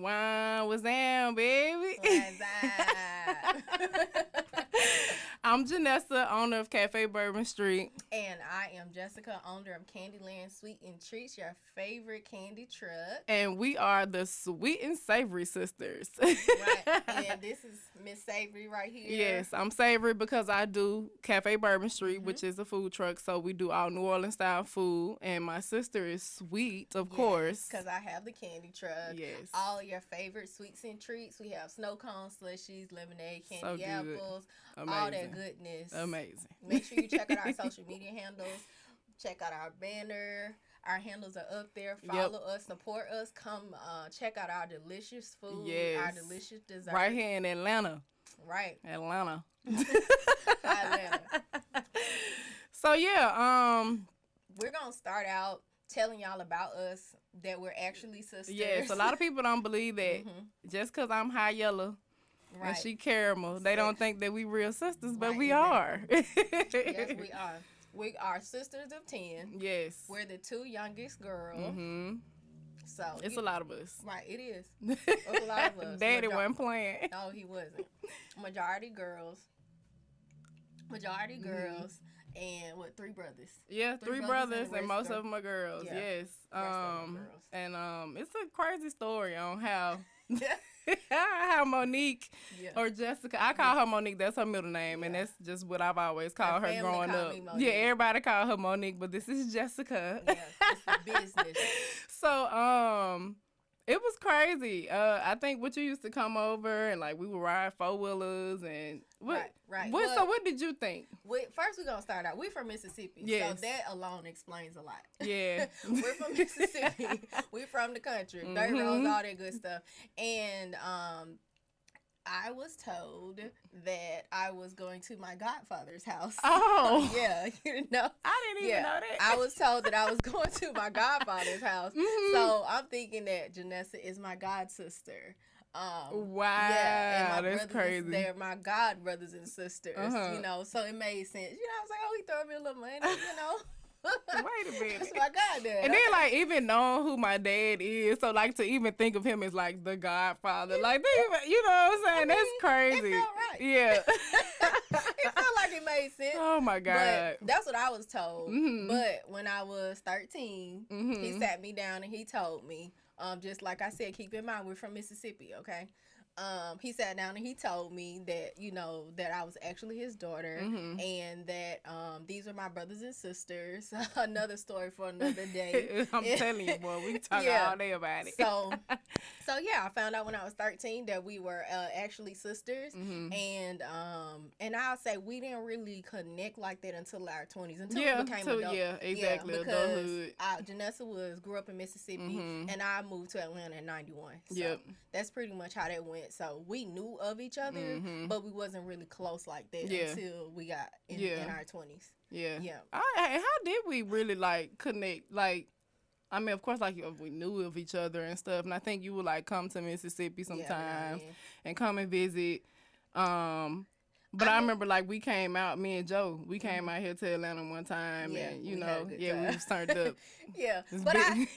Wow, what's down, baby? What's up? I'm Jonnessa, owner of Cafe Bourbon Street. And I am Jessica, owner of Candyland Sweet and Treats, your favorite candy truck. And we are the Sweet and Savory Sisters. Right. And this is Miss Savory right here. Yes, I'm Savory because I do Cafe Bourbon Street, which is a food truck. So we do all New Orleans style food. And my sister is Sweet, of course. Because I have the candy truck. Yes. All your favorite sweets and treats. We have snow cones, slushies, lemonade, candy apples, Amazing. all that goodness. Amazing. Make sure you check out our social media handles. Check out our banner. Our handles are up there. Follow us, support us. Come check out our delicious food, our delicious dessert. Right here in Atlanta. Right. Atlanta. Atlanta. So yeah, we're gonna start out telling y'all about us, that we're actually sisters. Yes, a lot of people don't believe that just because I'm high yellow and she caramel, they don't think that we real sisters, but we are. Yes, we are. We are sisters of 10. Yes. We're the two youngest girls. Mm-hmm. So it's a lot of us. Right, it is. It's a lot of us. Daddy wasn't playing. No, he wasn't. Majority girls. And what, 3 brothers? Yeah, three brothers and most of them are girls. Yeah. Yes. Girls. And it's a crazy story on how how Monique or Jessica, I call her Monique, that's her middle name, and that's just what I've always called her growing up. Yeah, everybody call her Monique, but this is Jessica. Yeah, it's the business. So, it was crazy. I think what you used to come over and like we would ride 4-wheelers and what? Right. So what did you think? First, we're gonna start out. We're from Mississippi, so that alone explains a lot. Yeah, we're from Mississippi. We're from the country, dirt roads, all that good stuff. And I was told that I was going to my godfather's house. Oh. Yeah, you know. I didn't even know that. I was told that I was going to my godfather's house. Mm-hmm. So I'm thinking that Jonnessa is my god sister. Wow. Yeah, and my that's crazy. They're my god brothers and sisters, you know, so it made sense. You know, I was like, oh, he throwing me a little money, you know. Wait a minute. That's my goddad. And then, like, even knowing who my dad is, so, like, to even think of him as, like, the godfather, like, you know what I'm saying? That's crazy. It felt right. Yeah. It felt like it made sense. Oh, my God. But that's what I was told. Mm-hmm. But when I was 13, he sat me down and he told me, just like I said, keep in mind, we're from Mississippi, okay? He sat down and he told me that, you know, that I was actually his daughter and that these are my brothers and sisters. Another story for another day. I'm telling you, boy, we can talk all day about it. So yeah, I found out when I was 13 that we were actually sisters. And I'll say we didn't really connect like that until our 20s, until we became adults. Yeah, exactly. Because Jonnessa grew up in Mississippi and I moved to Atlanta in 91. So that's pretty much how that went. So we knew of each other, but we wasn't really close like that until we got in our 20s. Yeah. How did we really, like, connect? Like, I mean, of course, like, we knew of each other and stuff, and I think you would, like, come to Mississippi sometimes and come and visit. But I remember, like, we came out, me and Joe, we came out here to Atlanta one time, and, you know, we was turned up. But I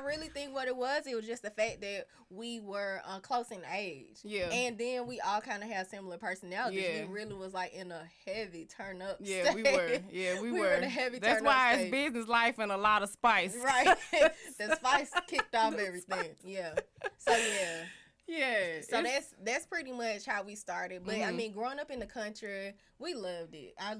really think what it was just the fact that we were close in age. Yeah. And then we all kind of had similar personalities. Yeah. We really was, like, in a heavy turn-up stage. We were. Yeah, we were. In a heavy That's why it's business life and a lot of spice. Right. The spice kicked off everything. Yeah. So, yeah. Yeah. So that's pretty much how we started. But I mean, growing up in the country, we loved it. I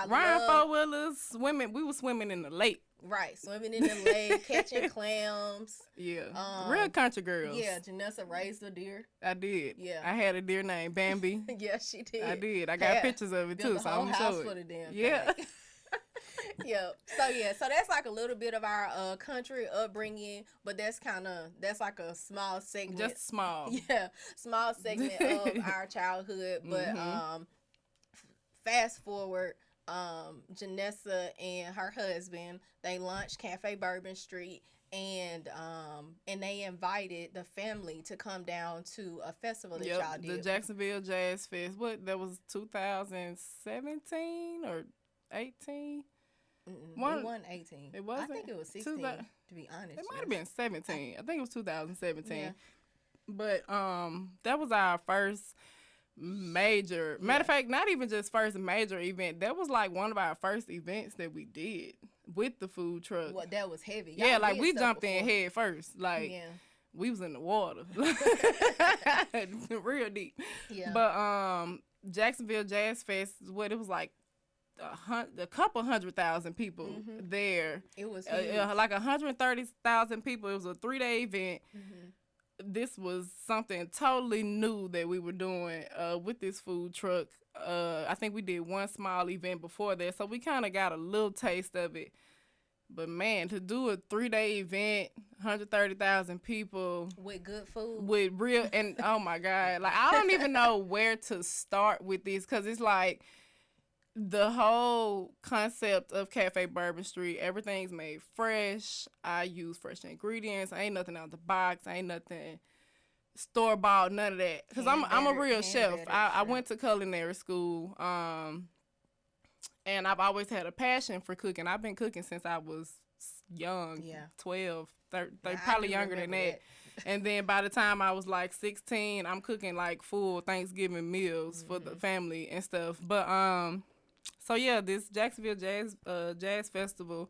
riding 4-wheelers, swimming. We were swimming in the lake. Right, swimming in the lake, catching clams. Yeah. Real country girls. Yeah, Jonnessa raised a deer. I did. Yeah. I had a deer named Bambi. Yeah, she did. I did. I got pictures of it too, so I'm gonna show it. For the damn yeah. thing. So that's like a little bit of our country upbringing, but that's like a small segment. Just small. Yeah, small segment of our childhood. But fast forward, Jonnessa and her husband, they launched Cafe Bourbon Street, and they invited the family to come down to a festival that y'all did. The Jacksonville Jazz Fest. That was 2017 or 18? It wasn't 18. It wasn't. I think it was 16. To be honest, it might have been 17. I think it was 2017. Yeah. But that was our first major. Matter of fact, not even just first major event. That was like one of our first events that we did with the food truck. Well, that was heavy. Yeah, like we jumped in head first. Like we was in the water, real deep. Yeah. But Jacksonville Jazz Fest, what it was like. A couple 100,000 people there. It was huge. Like 130,000 people. It was a 3-day event. This was something totally new that we were doing with this food truck. I think we did one small event before that, so we kind of got a little taste of it. But man, to do a 3-day event, 130,000 people with good food, with real, and oh my God, like I don't even know where to start with this, because it's like the whole concept of Cafe Bourbon Street, everything's made fresh. I use fresh ingredients. Ain't nothing out the box. Ain't nothing store-bought, none of that. Because I'm a real chef. I went to culinary school, and I've always had a passion for cooking. I've been cooking since I was young, 12, 13, probably younger than that. And then by the time I was like 16, I'm cooking like full Thanksgiving meals for the family and stuff. But so yeah, this Jacksonville Jazz Festival,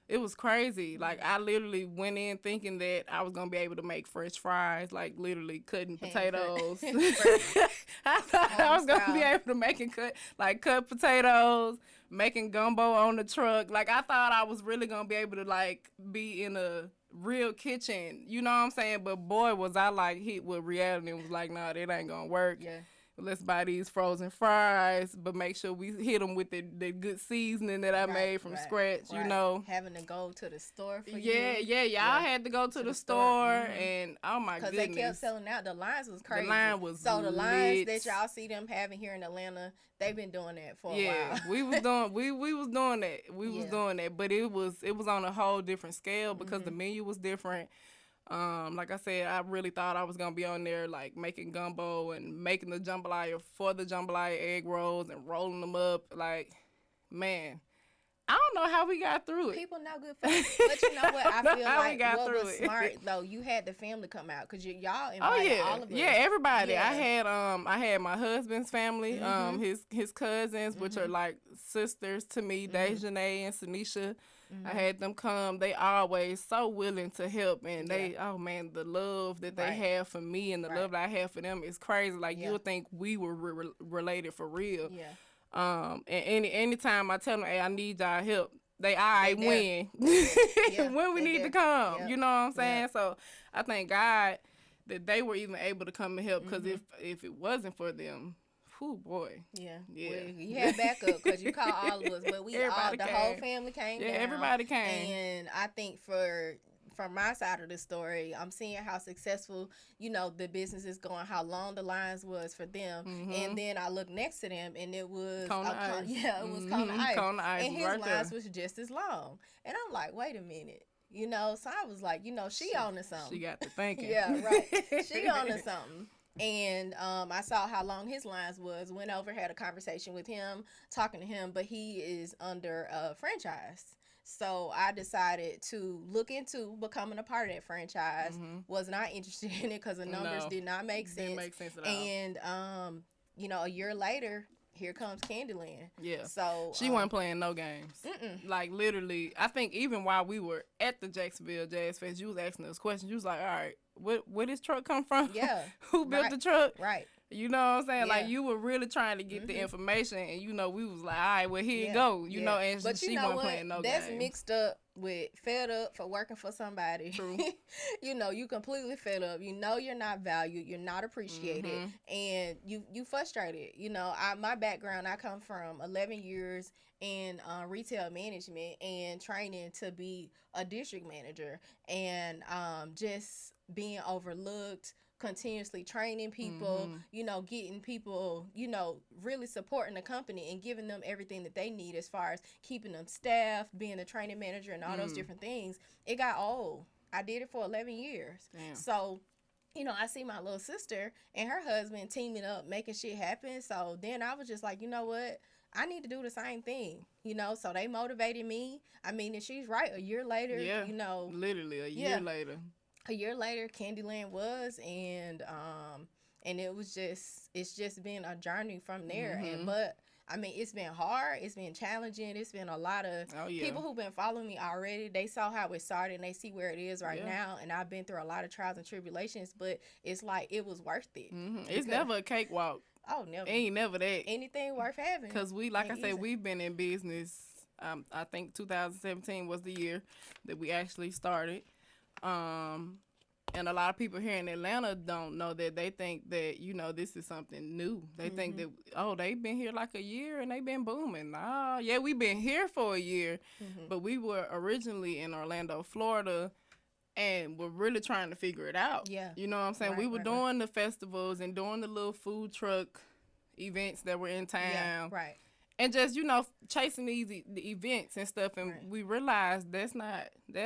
it was crazy. Like I literally went in thinking that I was gonna be able to make fresh fries, like literally cutting potatoes. I thought I was gonna be able to cut potatoes, making gumbo on the truck. Like I thought I was really gonna be able to like be in a real kitchen. You know what I'm saying? But boy, was I like hit with reality and was like, nah, that ain't gonna work. Yeah. Let's buy these frozen fries, but make sure we hit them with the good seasoning that I made from scratch, you know. Having to go to the store for y'all had to go to the store, and oh my goodness. Because they kept selling out. The lines was crazy. The line was So the lines that y'all see them having here in Atlanta, they've been doing that for a while. we was doing that. We was doing that, but it was on a whole different scale because the menu was different. Like I said, I really thought I was gonna be on there like making gumbo and making the jambalaya for the jambalaya egg rolls and rolling them up. Like, man, I don't know how we got through it. People not good for it. But you know what? I feel like what was smart though, you had the family come out because y'all invited all of us. Yeah, everybody. Yeah. I had my husband's family, his cousins, which are like sisters to me, Dejanay and Sanisha. I had them come. They always so willing to help, and they, oh man, the love that they have for me and the love that I have for them is crazy. Like you would think we were related for real. Yeah. And anytime I tell them, hey, I need y'all help, they win. When we need to come, you know what I'm saying? Yeah. So I thank God that they were even able to come and help, because if it wasn't for them. Whew, boy. Yeah. Well, you had backup because you called all of us, but the whole family came down. Yeah, everybody came. And I think from my side of the story, I'm seeing how successful, the business is going, how long the lines was for them. And then I looked next to them, and it was Kona Ice. It was Kona Ice. Kona Ice and his right lines there. was just as long. And I'm like, wait a minute. So I was like, she on to something. She got the thinking. Yeah, right. She on to something. And I saw how long his lines was, went over, had a conversation with him, talking to him, but he is under a franchise. So I decided to look into becoming a part of that franchise. Was not interested in it because the numbers did not make sense. Didn't make sense at all. And, a year later, here comes Candyland. Yeah. So she wasn't playing no games. Like literally, I think even while we were at the Jacksonville Jazz Fest, you was asking us questions. You was like, all right, where this truck come from? Yeah. Who built the truck? Right. You know what I'm saying? Yeah. Like you were really trying to get the information, and we was like, all right, well here you go. You know, and but she wasn't playing no games. That's mixed up with fed up for working for somebody. True. You completely fed up. You're not valued. You're not appreciated, and you frustrated. My background, I come from 11 years in retail management and training to be a district manager, and just being overlooked, continuously training people, getting people, really supporting the company and giving them everything that they need as far as keeping them staffed, being a training manager and all those different things. It got old. I did it for 11 years. Damn. So you know, I see my little sister and her husband teaming up, making shit happen. So then I was just like, you know what? I need to do the same thing, you know? So they motivated me. I mean, and she's right. A year later, you know. Literally a year later. A year later, Candyland was, and it was just, it's just been a journey from there. And, but, I mean, it's been hard. It's been challenging. It's been a lot of people who've been following me already. They saw how it started and they see where it is right now. And I've been through a lot of trials and tribulations, but it's like it was worth it. It's never a cakewalk. Oh, never. Ain't never that. Anything worth having. Because we, like I said, we've been in business. I think 2017 was the year that we actually started. And a lot of people here in Atlanta don't know that. They think that, you know, this is something new. They think that, oh, they've been here like a year and they've been booming. Nah, yeah, we've been here for a year. But we were originally in Orlando, Florida, and we're really trying to figure it out. Yeah. You know what I'm saying? We were doing the festivals and doing the little food truck events that were in town. Yeah, right. And just, you know, chasing these the events and stuff. And we realized that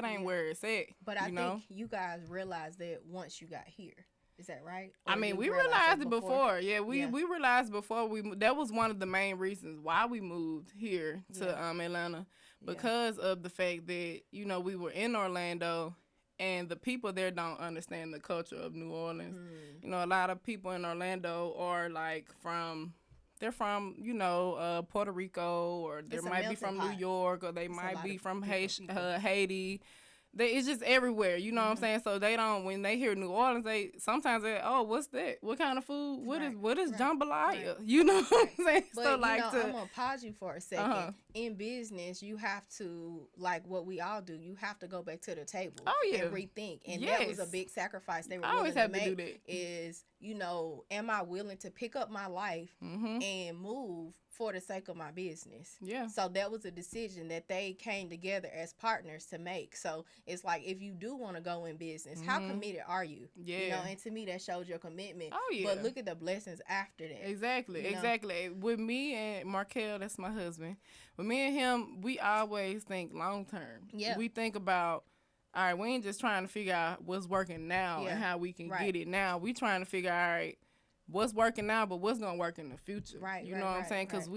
ain't where it's at. But I think you guys realized that once you got here. Is that right? Or I mean, we realized it before. Yeah, we realized before that was one of the main reasons why we moved here to Atlanta, because of the fact that, you know, we were in Orlando and the people there don't understand the culture of New Orleans. You know, a lot of people in Orlando are like they're from, you know, Puerto Rico, or they might be from New York, or they might be from Haiti. It's just everywhere, you know what I'm saying? So they don't, when they hear New Orleans, sometimes oh, what's that? What kind of food? What is jambalaya? You know what I'm saying? But, so, like, I'm going to pause you for a second. In business, you have to, like what we all do, you have to go back to the table and rethink. And that was a big sacrifice they were willing to make. To do that. Is, you know, am I willing to pick up my life and move for the sake of my business? Yeah. So that was a decision that they came together as partners to make. So it's like, if you do want to go in business, how committed are you? Yeah. You know, and to me, that shows your commitment. Oh, yeah. But look at the blessings after that. Exactly, exactly. With me and Markel, that's my husband. With me and him, we always think long term. Yeah. We think about, all right, we ain't just trying to figure out what's working now and how we can get it now. We trying to figure out, all right, what's working now, but what's gonna work in the future. Right. You know what I'm saying? Because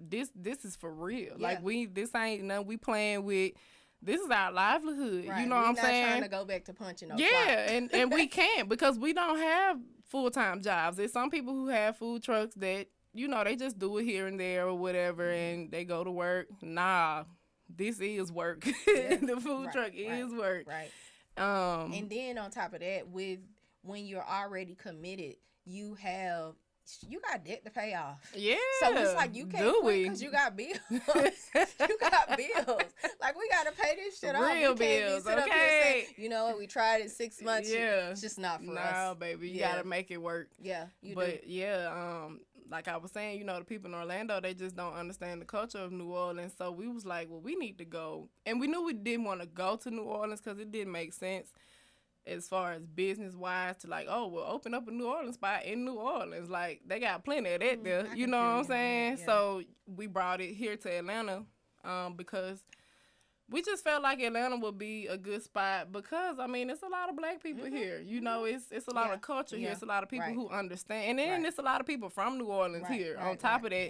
this is for real. Yeah. Like this ain't nothing we playing with. This is our livelihood. Right. You know what I'm saying? We're not trying to go back to punching. And we can't, because we don't have full-time jobs. There's some people who have food trucks that, you know, they just do it here and there or whatever, and they go to work. Nah, this is work. The food truck is work. Right. And then on top of that, when you're already committed, you got debt to pay off. Yeah. So it's like you can't quit because you got bills. You got bills. Like, we got to pay this shit off. Real bills, okay. Say, you know what, we tried it 6 months. Yeah. It's just not for us. No, baby. You got to make it work. Yeah, you do. But, like I was saying, you know, the people in Orlando, they just don't understand the culture of New Orleans. So we was like, well, we need to go. And we knew we didn't want to go to New Orleans because it didn't make sense as far as business-wise to, like, oh, we'll open up a New Orleans spot in New Orleans. Like, they got plenty of that there. You know what I'm saying? Yeah. So we brought it here to Atlanta because we just felt like Atlanta would be a good spot because, I mean, it's a lot of black people here. You know, it's a lot of culture here. It's a lot of people who understand. And then it's a lot of people from New Orleans here on top of that.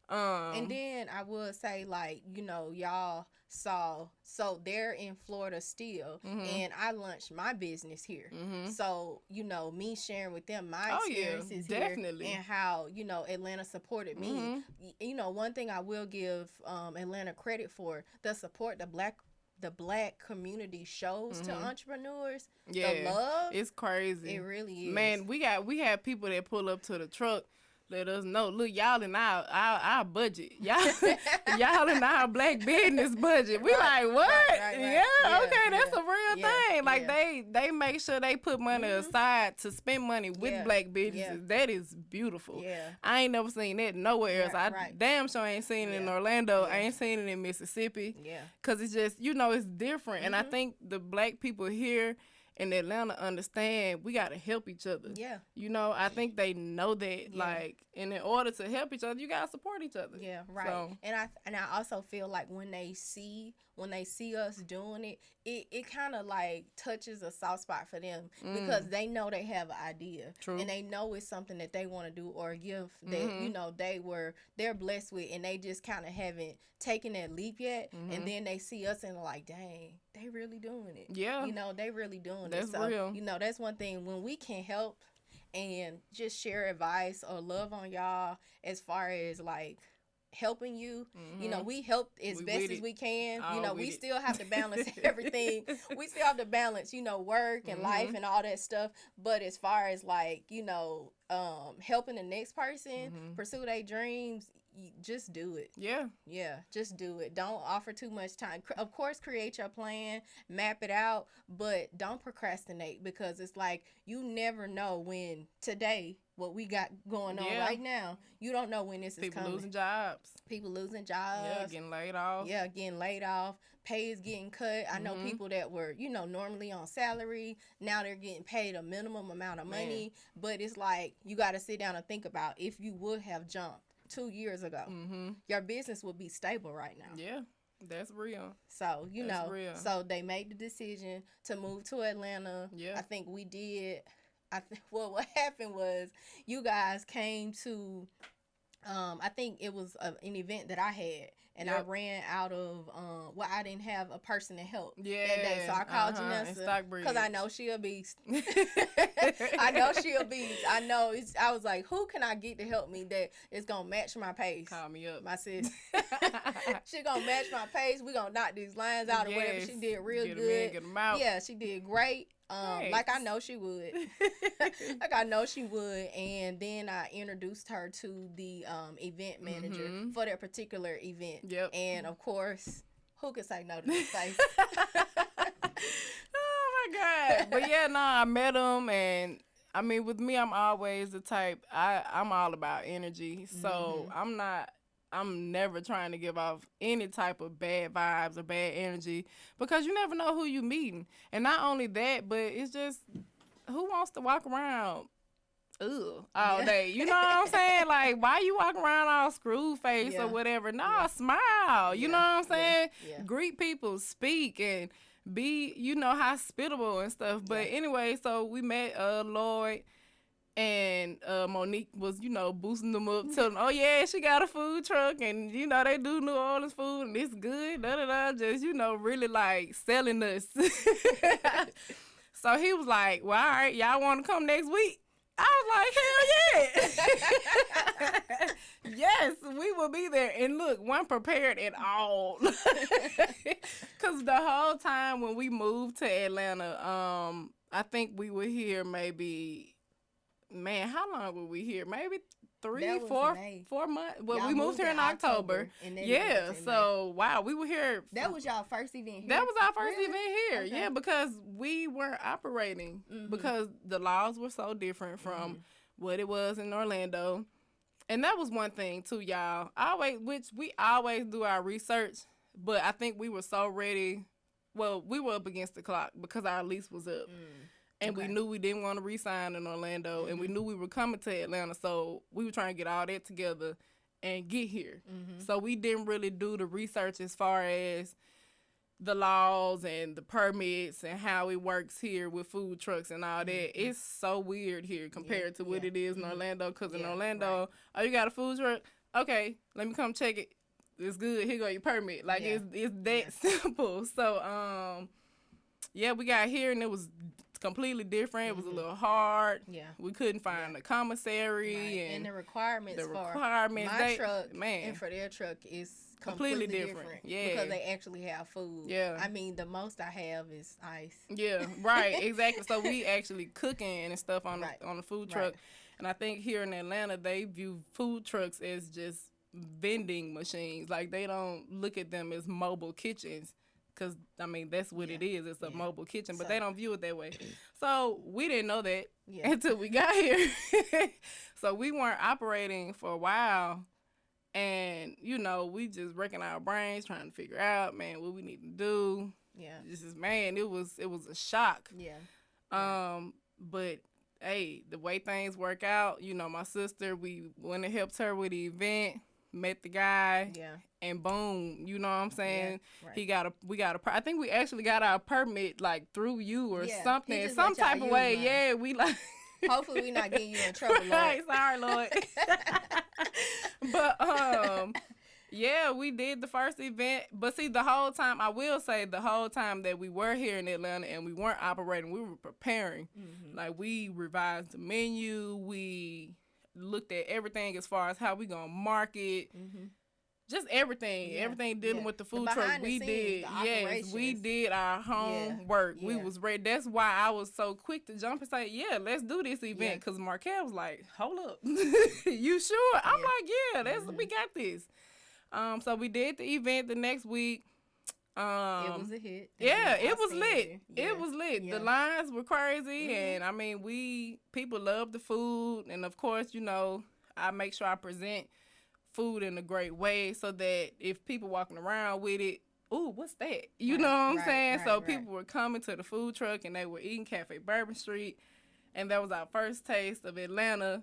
And then I would say, like, you know, y'all saw, so they're in Florida still, and I launched my business here. So, you know, me sharing with them my experiences here and how, you know, Atlanta supported me. You know, one thing I will give Atlanta credit for, the support the black community shows to entrepreneurs. The love, it's crazy. It really is. Man, we have people that pull up to the truck, let us know, look, y'all in our budget. Y'all in our black business budget. We like, what? Right. Yeah, okay, that's a real thing. Like, they make sure they put money aside to spend money with black businesses. That is beautiful. I ain't never seen that nowhere else. I damn sure ain't seen it in Orlando. I ain't seen it in Mississippi. Because it's just, you know, it's different. And I think the black people here, in Atlanta understand we got to help each other. Yeah. You know, I think they know that, like, and in order to help each other, you got to support each other. Yeah, right. So, and I also feel like when they see us doing it, it kind of like touches a soft spot for them because they know they have an idea. True. And they know it's something that they want to do or a gift that, you know, they're blessed with, and they just kind of haven't taken that leap yet. And then they see us and they're like, dang, they really doing it. Yeah. You know, they really doing it. So, real. You know, that's one thing when we can help and just share advice or love on y'all as far as like helping you. You know, we help as best as we can. You know, we still have to balance everything. We still have to balance, you know, work and life and all that stuff. But as far as like, you know, helping the next person pursue their dreams, just do it. Yeah, just do it. Don't offer too much time. Of course, create your plan, map it out, but don't procrastinate, because it's like you never know when today, what we got going on right now, you don't know when this is coming. People losing jobs. Yeah, getting laid off. Yeah, getting laid off. Pay is getting cut. I know people that were, you know, normally on salary. Now they're getting paid a minimum amount of money. But it's like you got to sit down and think about if you would have jumped 2 years ago, your business would be stable right now. Yeah, that's real. So, you know, so they made the decision to move to Atlanta. Yeah. I think we did. Well, what happened was you guys came to, I think it was an event that I had. And I ran out of, I didn't have a person to help that day. So I called Jonnessa because I know she'll a beast. I know she'll a beast. I was like, who can I get to help me that is going to match my pace? Call me up. My sis. She going to match my pace. We going to knock these lines out or whatever. She did real good. Get them out. Yeah, she did great. Like I know she would. And then I introduced her to the event manager for that particular event. Yep. And of course, who could say no to this face? Oh my God. But yeah, no, I met him, and I mean, with me, I'm always the type, I'm all about energy. So I'm never trying to give off any type of bad vibes or bad energy, because you never know who you meeting. And not only that, but it's just, who wants to walk around all day? You know what I'm saying? Like, why you walk around all screw face or whatever? No, smile. You know what I'm saying? Greet people, speak, and be, you know, hospitable and stuff. But anyway, so we met Lloyd. And Monique was, you know, boosting them up, telling them, oh, yeah, she got a food truck, and, you know, they do New Orleans food, and it's good, da-da-da, just, you know, really, like, selling us. So he was like, well, all right, y'all want to come next week? I was like, hell yeah. Yes, we will be there. And look, wasn't prepared at all. Because the whole time when we moved to Atlanta, I think we were here maybe... Man, how long were we here? Maybe 4 months. Well, y'all we moved here in October. Yeah, so wow, we were here. That was y'all first event here? That was our first event here. Okay. Yeah, because we weren't operating because the laws were so different from what it was in Orlando. And that was one thing too, y'all. We always do our research, but I think we were so ready. Well, we were up against the clock because our lease was up. And we knew we didn't want to re-sign in Orlando, and we knew we were coming to Atlanta, so we were trying to get all that together and get here. So we didn't really do the research as far as the laws and the permits and how it works here with food trucks and all that. It's so weird here compared to what it is in Orlando, because in Orlando, oh, you got a food truck? Okay, let me come check it. It's good. Here go your permit. Like, it's that simple. So, we got here, and it was completely different. It was a little hard. Yeah. We couldn't find a commissary and the requirements for my truck and for their truck is completely different. Yeah. Because they actually have food. Yeah. I mean, the most I have is ice. Yeah, right, exactly. So we actually cooking and stuff on the food truck. And I think here in Atlanta, they view food trucks as just vending machines. Like, they don't look at them as mobile kitchens. Because, I mean, that's what it is. It's a mobile kitchen. But they don't view it that way. So we didn't know that until we got here. So we weren't operating for a while. And, you know, we just wrecking our brains trying to figure out, man, what we need to do. Yeah. This is, man, it was a shock. Yeah. But hey, the way things work out, you know, my sister, we went and helped her with the event, met the guy, and boom, you know what I'm saying? I think we actually got our permit like through you or something, some type of way. Yeah, we like. Hopefully we not getting you in trouble, Lord. Right, sorry, Lord. But yeah, we did the first event. But see, the whole time, I will say, the whole time that we were here in Atlanta and we weren't operating, we were preparing. Like, we revised the menu. We looked at everything as far as how we going to market. Just everything. Everything dealing with the food truck. We did. Yes, we did our homework. We was ready. That's why I was so quick to jump and say, yeah, let's do this event. Because Markel was like, hold up. You sure? I'm like, yeah, we got this. So we did the event the next week. It was a hit. Yeah, it was lit. It was lit. The lines were crazy, and I mean, people love the food, and of course, you know, I make sure I present food in a great way so that if people walking around with it, ooh, what's that? You know what I'm saying? So people were coming to the food truck and they were eating Cafe Bourbon Street, and that was our first taste of Atlanta,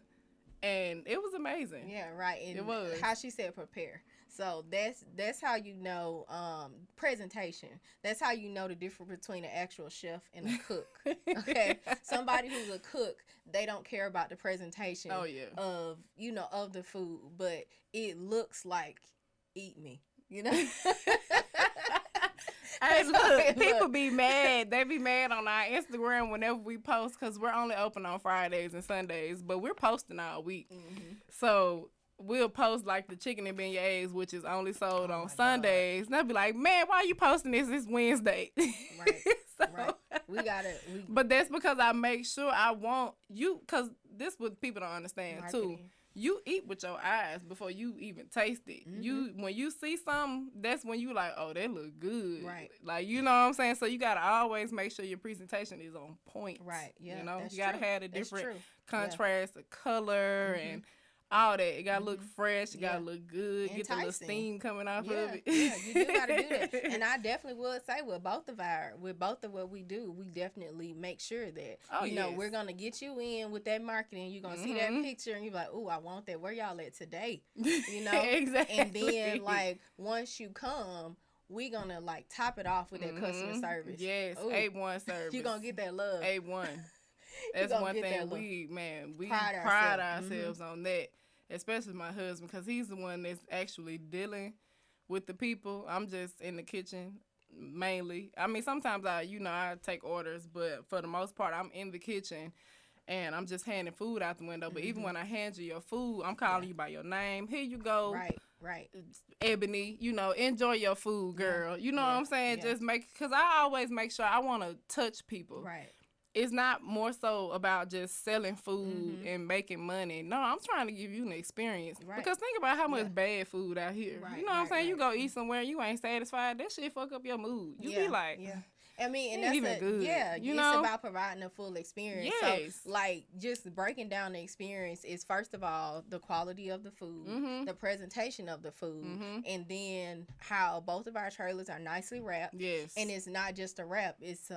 and it was amazing. Yeah, right. And it was. How she said prepare. So that's how you know presentation. That's how you know the difference between an actual chef and a cook. Okay, somebody who's a cook, they don't care about the presentation of of the food, but it looks like eat me. You know. Hey, look, people be mad. They be mad on our Instagram whenever we post because we're only open on Fridays and Sundays, but we're posting all week. So we'll post like the chicken and beignets, which is only sold on Sundays. And they'll be like, man, why are you posting this? It's Wednesday. Right. Right. We got it. But that's because I make sure I want you, because this what people don't understand too. You eat with your eyes before you even taste it. When you see something, that's when you like, oh, that look good. Right. Like, you know what I'm saying? So you got to always make sure your presentation is on point. Right. Yeah. You know, you got to have the different contrast of color and all that. It got to look fresh. It got to look good. Enticing. Get the little steam coming off of it. Yeah, you do got to do that. And I definitely would say with both of what we do, we definitely make sure that, we're going to get you in with that marketing. You're going to see that picture and you're like, oh, I want that. Where y'all at today? You know? Exactly. And then, like, once you come, we going to, like, top it off with that customer service. Yes, ooh, A1 service. You're going to get that love. A1. That's one thing we pride ourselves on that. Especially my husband, because he's the one that's actually dealing with the people. I'm just in the kitchen mainly. I mean, sometimes I take orders, but for the most part, I'm in the kitchen and I'm just handing food out the window. But even when I hand you your food, I'm calling you by your name. Here you go. Right. Ebony, enjoy your food, girl. You know what I'm saying? Just because I always make sure I want to touch people. Right. It's not more so about just selling food and making money. No, I'm trying to give you an experience. Right. Because think about how much bad food out here. Right, you know what I'm saying? You go eat somewhere, you ain't satisfied. That shit fuck up your mood. You be like, I mean, and that's even good. Yeah, it's about providing a full experience. Yes. So, like, just breaking down the experience is, first of all, the quality of the food, the presentation of the food, and then how both of our trailers are nicely wrapped. Yes. And it's not just a wrap. It's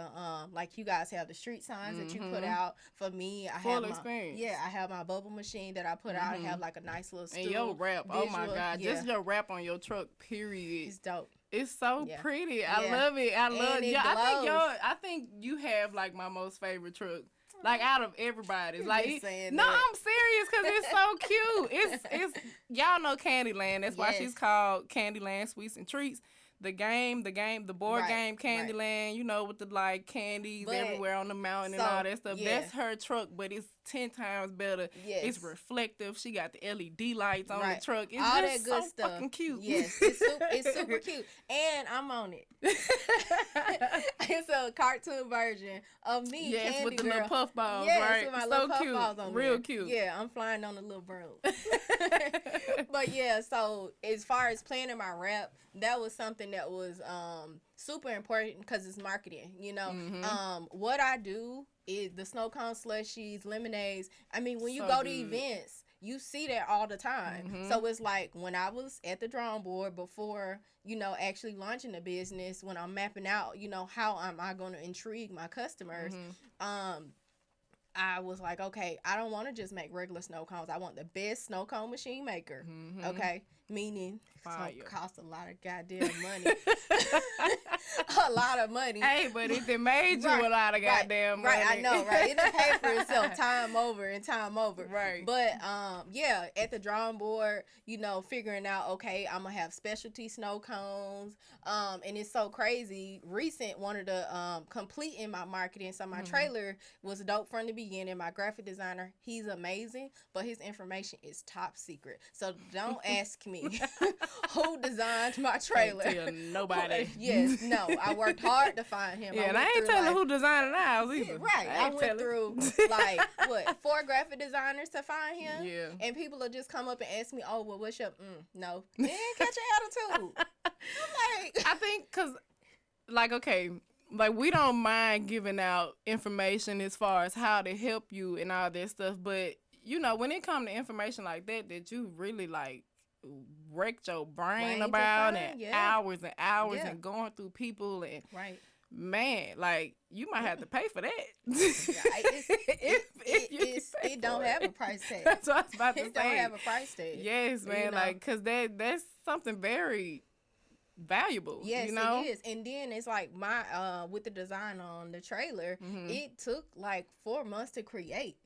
like you guys have the street signs that you put out. For me, I have experience. I have my bubble machine that I put out. I have like a nice little stool. And your wrap, oh my God, just your wrap on your truck. Period. It's dope. It's so pretty. I love it. I love it. I think you have like my most favorite truck. Like out of everybody's. Like I'm serious because it's so cute. It's y'all know Candyland. That's why she's called Candyland Sweets and Treats. The board game Candyland, with the like candies everywhere on the mountain and all that stuff. That's her truck, but it's 10 times better. Yes. It's reflective. She got the LED lights on the truck. It's all just that good stuff. Fucking cute. Yes, it's super cute. And I'm on it. It's a cartoon version of me, Candy with the girl. little puff balls, right? With my little puff balls on real there. Cute. Yeah, I'm flying on a little broom. But so as far as planning my rap, that was something that was super important because it's marketing. What I do is the snow cone slushies, lemonades. I mean, when you go to events, you see that all the time. So it's like when I was at the drawing board before, actually launching the business, when I'm mapping out, how am I going to intrigue my customers, I was like, okay, I don't want to just make regular snow cones. I want the best snow cone machine maker. Okay. Meaning it's going to cost a lot of goddamn money. A lot of money. Hey, but it made you a lot of goddamn money. Right, I know, right? It done paid for itself time over and time over. Right. But, at the drawing board, figuring out, okay, I'm going to have specialty snow cones. And it's so crazy. Recent wanted to complete in my marketing. So my trailer was dope from the beginning. My graphic designer, he's amazing, but his information is top secret. So don't ask me who designed my trailer. Can't tell nobody. Yes, no. I worked hard to find him. Yeah, and I ain't telling who designed the house either. Yeah, right. I went through 4 graphic designers to find him. Yeah. And people will just come up and ask me, oh, well, what's your, no. Man, catch your attitude. I'm like. I think because, okay, we don't mind giving out information as far as how to help you and all that stuff. But, when it comes to information like that you really, wrecked your brain about and hours and hours and going through people and man, you might have to pay for that. It don't have a price tag. That's what I was about to say. It don't have a price tag. Yes, man, because that's something very valuable. Yes, it is. And then it's like my with the design on the trailer, it took 4 months to create.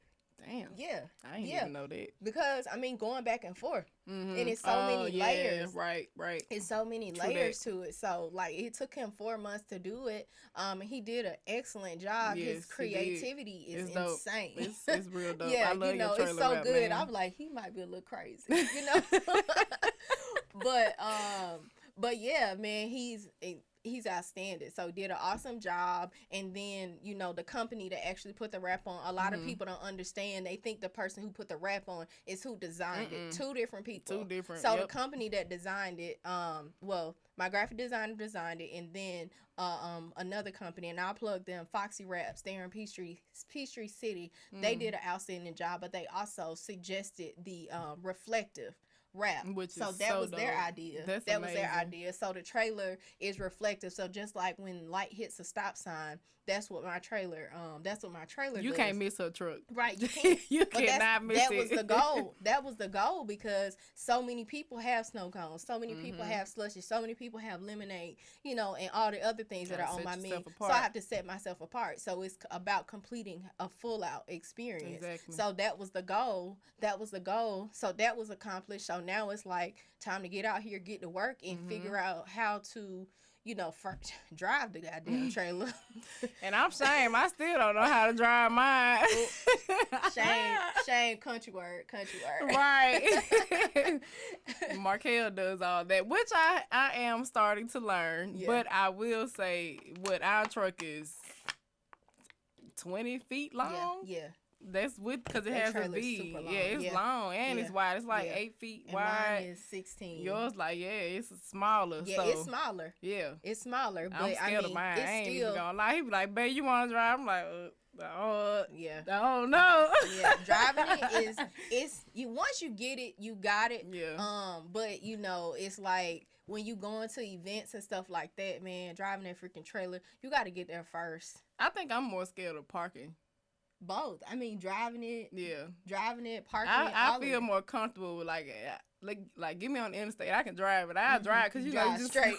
Damn. Yeah. I didn't even know that. Because, going back and forth. And it's so many layers. Right. It's so many layers to it. So, it took him 4 months to do it. And he did an excellent job. Yes, his creativity is insane. It's real dope. Yeah, I love your trailer it's so rap, good. man. I'm like, he might be a little crazy, But yeah, man, he's outstanding. So did an awesome job. And then, the company that actually put the wrap on, a lot of people don't understand. They think the person who put the wrap on is who designed it. 2 different people. 2 different. So the company that designed it, my graphic designer designed it, and then another company, and I'll plug them, Foxy Wraps, they're in Peachtree City. They did an outstanding job, but they also suggested the reflective wrap. So that was their idea. That was their idea. So the trailer is reflective. So just like when light hits a stop sign, that's what my trailer You does. can't miss her truck. Right, you can't. You cannot miss it. That was the goal. That was the goal because so many people have snow cones. So many people have slushies. So many people have lemonade, and all the other things that are on my menu. So I have to set myself apart. So it's about completing a full out experience. Exactly. So that was the goal. So that was accomplished. So now it's time to get out here, get to work, and figure out how to first drive the goddamn trailer. And I'm ashamed. I still don't know how to drive mine. Shame, country word. Right. Markel does all that, which I am starting to learn. Yeah. But I will say, our truck is 20 feet long. Yeah. That's because it has a V. Yeah, it's long and it's wide. It's 8 feet and wide. Mine is 16. Yours it's smaller. Yeah, so, it's smaller. Yeah, it's smaller. But I'm scared of mine. I ain't even gonna lie. He be like, "Babe, you want to drive?" I'm like, yeah. I don't know. Yeah, driving it is once you get it, you got it. Yeah. But it's like when you go into events and stuff like that, man, driving that freaking trailer, you got to get there first. I think I'm more scared of parking. Both. I mean, driving it, parking it. I feel more comfortable with like get me on the interstate. I can drive it. I'll drive because you just straight.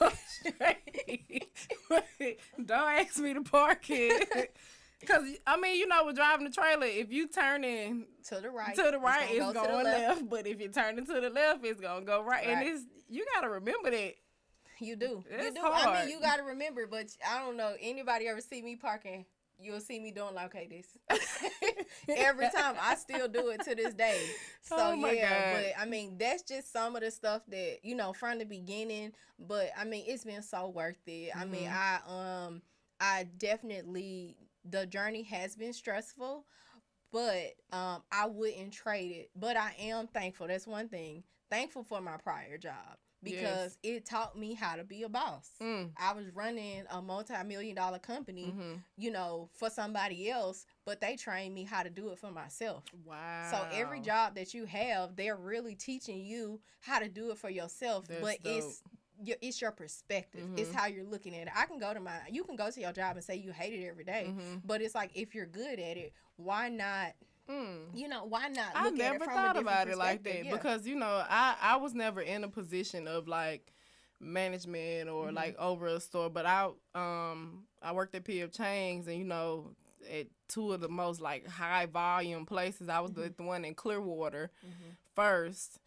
Don't ask me to park it. Because, with driving the trailer, if you turn in to the right, it's going left. But if you turn into the left, it's going to go right. And you got to remember that. You do. It's hard. I mean, you got to remember, but I don't know. Anybody ever see me parking? You'll see me doing okay, this. Every time. I still do it to this day. So, God. But, that's just some of the stuff that, from the beginning. But, it's been so worth it. I definitely, the journey has been stressful, but I wouldn't trade it. But I am thankful. That's one thing. thankful for my prior job because it taught me how to be a boss. I was running a multi-million-dollar company, you know, for somebody else, but they trained me how to do it for myself. Wow. So every job that you have, they're really teaching you how to do it for yourself. That's but dope. It's your perspective. It's how you're looking at it. You can go to your job and say you hate it every day, but it's like, if you're good at it, why not? You know, why not? I never thought about it like that because, you know, I was never in a position of like management or like over a store, but I worked at P.F. Chang's, and, you know, at two of the most like high volume places. I was the one in Clearwater first.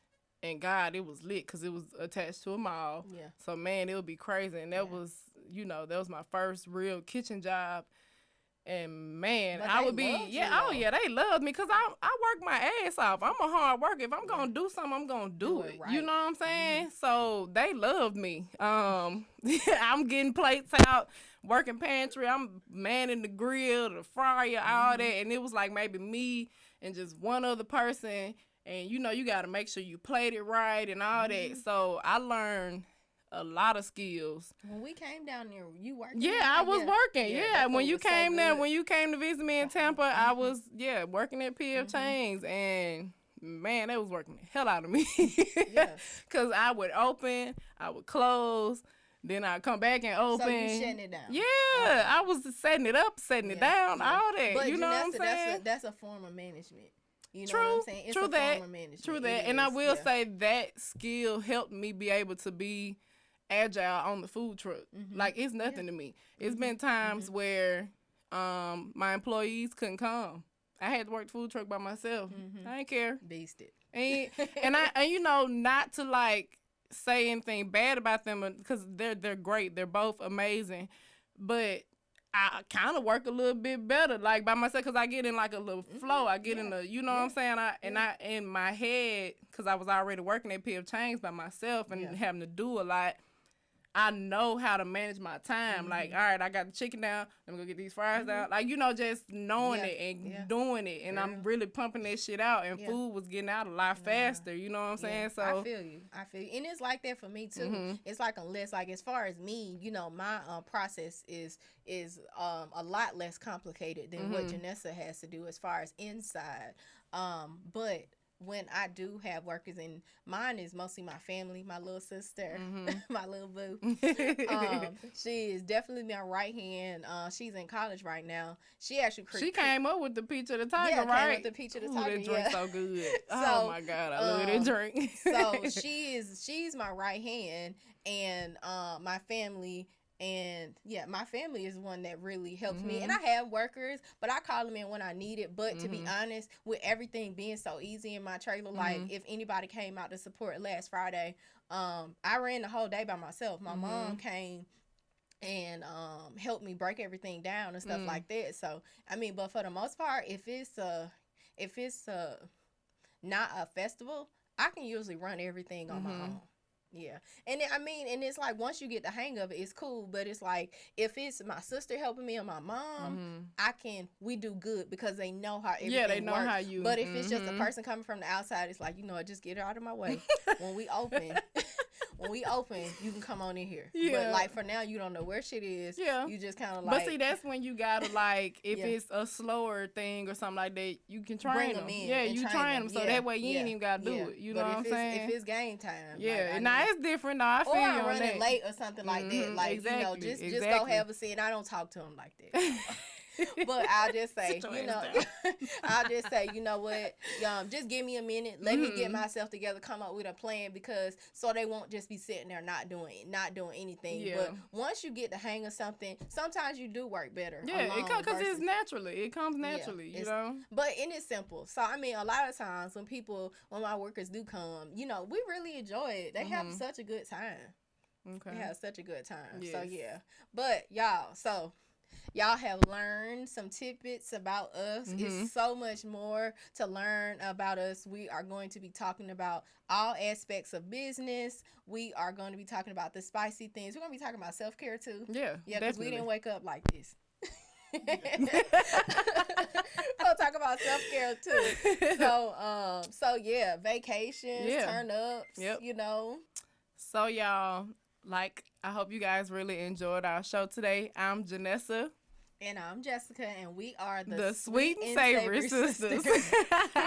And God, it was lit because it was attached to a mall. Yeah. So, man, it would be crazy. And that was, you know, that was my first real kitchen job. And, man, I would be, they loved me because I work my ass off. I'm a hard worker. If I'm going to do something, I'm going to do it. Right. You know what I'm saying? So, they loved me. I'm getting plates out, working pantry. I'm manning the grill, the fryer, all that. And it was like maybe me and just one other person. And, you know, you got to make sure you played it right and all that. So I learned a lot of skills. When we came down there, you working? Yeah, I was working. Yeah, when you came there, when you came to visit me in Tampa, I was, working at P.F. Chang's. And, man, they was working the hell out of me. Because I would open, I would close, then I'd come back and open. So you shutting it down? Yeah, I was setting it up, setting it down, all that. But you know what I'm saying? That's a form of management. You know True, what I'm saying? It's true a that, form of management. true that. And I will say that skill helped me be able to be agile on the food truck. Like, it's nothing to me. It's been times where my employees couldn't come. I had to work the food truck by myself. I didn't care. Beasted. And you know, not to like say anything bad about them because they're great. They're both amazing, but I kind of work a little bit better, like, by myself, because I get in, like, a little flow. I get in the, you know what I'm saying? I in my head, because I was already working at P.F. Chang's by myself and having to do a lot, I know how to manage my time. Like, all right, I got the chicken down. Let me go get these fries down. Like, you know, just knowing it and doing it. And I'm really pumping that shit out. And food was getting out a lot faster. You know what I'm saying? So I feel you. And it's like that for me, too. It's like, unless, like, as far as me, you know, my process is a lot less complicated than what Jonnessa has to do as far as inside. But when I do have workers, and mine is mostly my family, my little sister, my little boo. She is definitely my right hand. She's in college right now. She actually she came up with the peach of the tiger, right? Came with the peach of the tiger. That drink so good. Oh my God, I love that drink. So she's my right hand, and my family. And my family is one that really helps me. And I have workers, but I call them in when I need it. But to be honest, with everything being so easy in my trailer, like if anybody came out to support last Friday, I ran the whole day by myself. My mom came and helped me break everything down and stuff like that. So I mean, but for the most part, if it's not a festival, I can usually run everything on my own. Yeah. And I mean, and it's like, once you get the hang of it, it's cool. But it's like, if it's my sister helping me or my mom, we do good because they know how everything works. Yeah, they know how you. But if it's just a person coming from the outside, it's like, you know, just get it out of my way. When we open, you can come on in here. Yeah. But like, for now, you don't know where shit is. Yeah. You just kind of like. But see, that's when you gotta like, if it's a slower thing or something like that, you can train them. Yeah, you train them. So that way you ain't even gotta do it. You know what I'm saying? If it's game time. Yeah. Like, now it's different. No, I feel you on that. Or running late or something like that. Like, you know, just go have a seat. And I don't talk to them like that. But I'll just say, you know what, just give me a minute, let me get myself together, come up with a plan, because so they won't just be sitting there not doing anything. Yeah. But once you get the hang of something, sometimes you do work better. Yeah, because it comes naturally, you know. But it's simple. So I mean, a lot of times when my workers do come, you know, we really enjoy it. They have such a good time. Okay. They have such a good time. Yes. So yeah. But y'all have learned some tidbits about us. It's so much more to learn about us. We are going to be talking about all aspects of business. We are going to be talking about the spicy things. We're going to be talking about self-care too. Yeah, because we didn't wake up like this. We'll talk about self-care too. So yeah, vacations, turn ups, you know. So y'all, like, I hope you guys really enjoyed our show today. I'm Jonnessa. And I'm Jessica, and we are the Sweet and Savory Sistas. You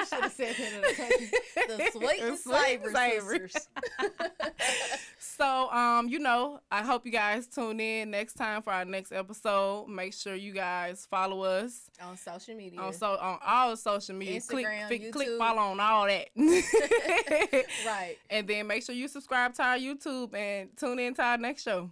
should have said that. The Sweet and Savory Sisters. So, you know, I hope you guys tune in next time for our next episode. Make sure you guys follow us on social media. On all social media. Instagram, click follow on all that. Right. And then make sure you subscribe to our YouTube and tune in to our next show.